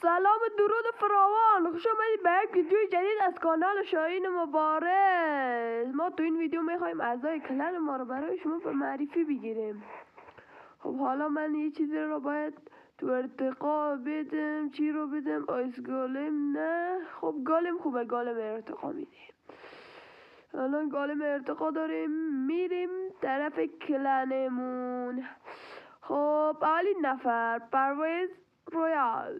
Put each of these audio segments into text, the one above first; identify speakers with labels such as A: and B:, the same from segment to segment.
A: سلام و درود فراوان، خوش آمدید به یک ویدیو جدید از کانال شاهین مبارز. ما تو این ویدیو میخوایم اعضای کلن ما رو برای شما به معرفی بگیریم. خب حالا من یه چیزی رو باید تو ارتقا بدم. چی رو بدم؟ آیس گالم؟ نه، خب گالم خوبه، گالم ارتقا میدیم. الان گالم ارتقا داریم، میریم طرف کلنمون. خب اولین نفر پرویز رویال.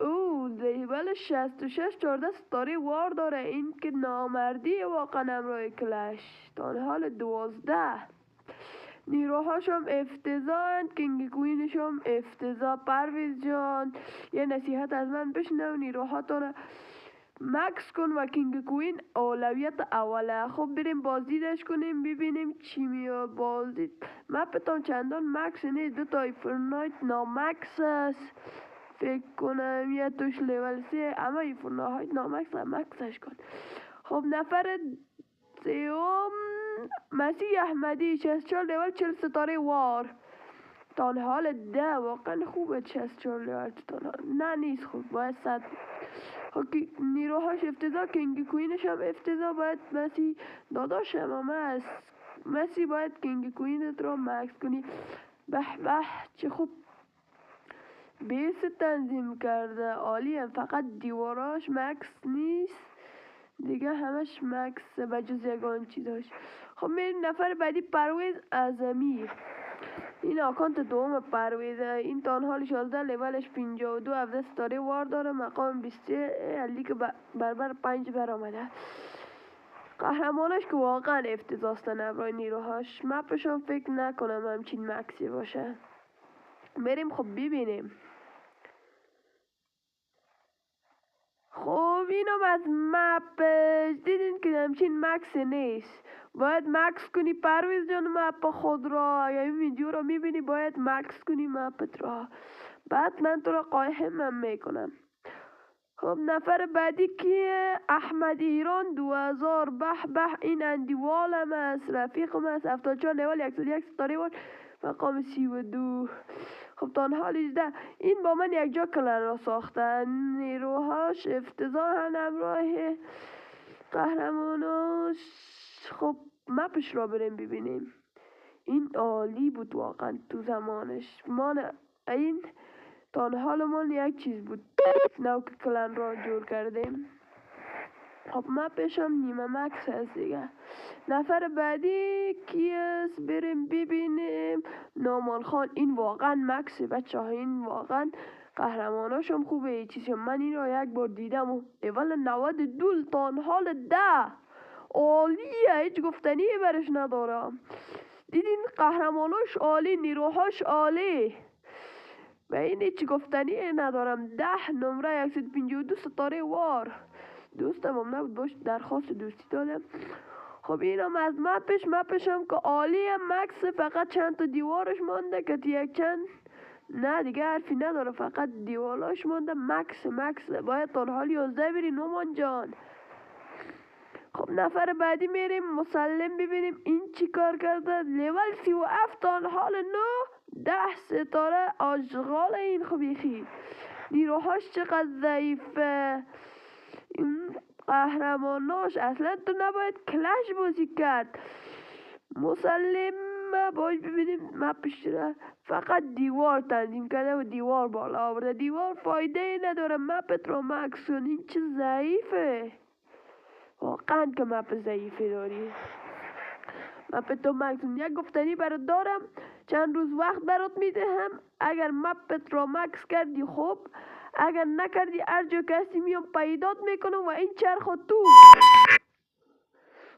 A: او لیبل 66 14 ستاره وار داره. این که نامردی واقعا امرای کلش. تا حال 12 نیروهاش هم افتضاحن. کینگ کوینش هم افتضاح. پرویز جان یه نصیحت از من بشنو، نیروهاتون مکس کن و کینگ کوین اولویت اوله. خب بریم بازدیدش کنیم ببینیم چی میاد. بازدید مپتان چندان مکس نیست، دو تا ایفرنایت نامکس است فکر کنم، یه توش لیول 3 اما ایفرنایت نامکس مکسش کن. خب نفر سیوم مسیح احمدی 64 لیول 40 ستاره وار. تا حال 10 واقعا خوبه. 64 لیول نه نیست خوب، باید 100. نیروهاش افتضاح. کینگ کوینش هم افتضاح. باید مسی داداشم هم هست، مسی باید کینگ کوینت رو مکس کنی. به به چه خوب بیس تنظیم کرده، عالیه. فقط دیواراش مکس نیست دیگه، همش مکس بجز یگان چیزاش. خب میریم نفر بعدی پرویز اعظمی. این آکانت دوم پرویزه. این تا حال 16 لیولش 52 17 ستاره وار داره. مقام 23 علی که برابر 5 برآمده. قهرمانش که واقعا افتضاحستن ابرای نیروهاش. مپشان فکر نکنم همچین مکسی باشه. بریم خب ببینیم. خب اینم از مپش. دیدین که همچین مکس نیست، باید مکس کنی پرویز جان مپ خود را. اگر این ویدیو را میبینی باید مکس کنی مپت را، بعد من تو را قایم میکنم. خب نفر بعدی کیه؟ احمد ایران 2000. به به این اندیوالم است، رفیقم است. 74 لیول 101 ستاره وار. مقام 32. خب تا حال 18 این با من یک جا کلن را ساختن. نیروهاش افتضاحن همراه قهرماناش. خب مپش را بریم ببینیم. این عالی بود واقعا تو زمانش. این تا حالمون یک چیز بود نو که کلن را جور کردیم. خب مپش هم نیمه مکس هست دیگه. نفر بعدی کی است؟ بریم ببینیم. نامان خان. این واقعا مکسه بچه ها، این واقعا قهرماناش هم خوبه. چیزی من این را یک بار دیدم و اول 92 تا حال 10 عالیه، هیچ گفتنی برش ندارم. دیدین قهرماناش عالی، نیروهاش عالی، و این هیچ گفتنی ندارم. 10 نمره 152 ستاره وار. دوستم هم نبود باش درخواست دوستی دادم. خب اینم از مپش هم که عالیه مکس. فقط چند تا دیوارش مانده که یک چند نه دیگه حرفی نداره، فقط دیواراش مانده. مکس باید تا حال 11 بری نومان جان. خب نفر بعدی میریم مسلم ببینیم این چی کار کرده. لیول 37 تا حال 9 10 ستاره آشغال. این خبیخی نیروهاش چقدر ضعیفه. این قهرماناش اصلا تو نباید کلش بازی کرد. مسلم باید ببینیم مپش را فقط دیوار تنظیم کرده و دیوار بالا آورده. دیوار فایده نداره. مپت رو مکس کن. این چه ضعیفه واقعا که مپ ضعیفی داری. مپت رو مکس کن. یک گفتنی برات دارم، چند روز وقت برات میدهم. اگر مپت رو مکس کردی خوب، اگر نکردی هر جا که هستی میام پیدات میکنم و این چرخ تو.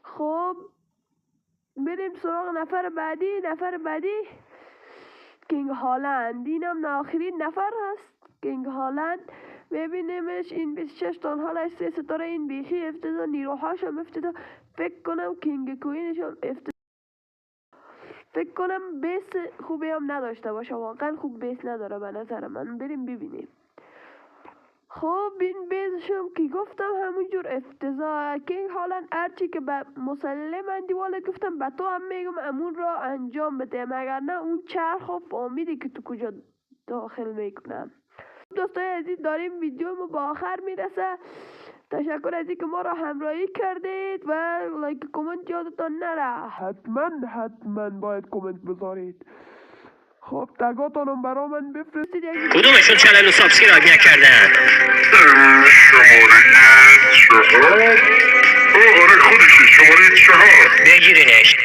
A: خب بریم سراغ نفر بعدی. نفر بعدی کینگ هالند. اینم آخرین نفر هست. کینگ هالند ببینیمش. این 26 تا حالش 3 ستاره. این بیخی افتضاح. نیروهاش هم افتضاح. فکر کنم کینگ کوینش هم افتضاح. فکر کنم بیس خوبی هم نداشته باشه. واقعا خوب بیس نداره به نظر من. بریم ببینیم. خب این بیزشم که گفتم همونجور افتضاح. کینگ هالند هرچی که به مسلم اندیواله گفتم به تو هم میگم امون را انجام بده، مگر نه اون چرخ و فامیدی که تو کجا داخل میکنم. دوستای عزیز داریم ویدیو ما با آخر میرسه. تشکر از اینکه ما را همراهی کردید و لایک کامنت یادتان نره. حتما باید کامنت بذارید. خب تگاتانم برا من بفرستید.
B: کدومشون چنل رو سابسکرایب نکردن؟
C: شماره 4. آره خودشه، شماره 4.
B: بگیرینش.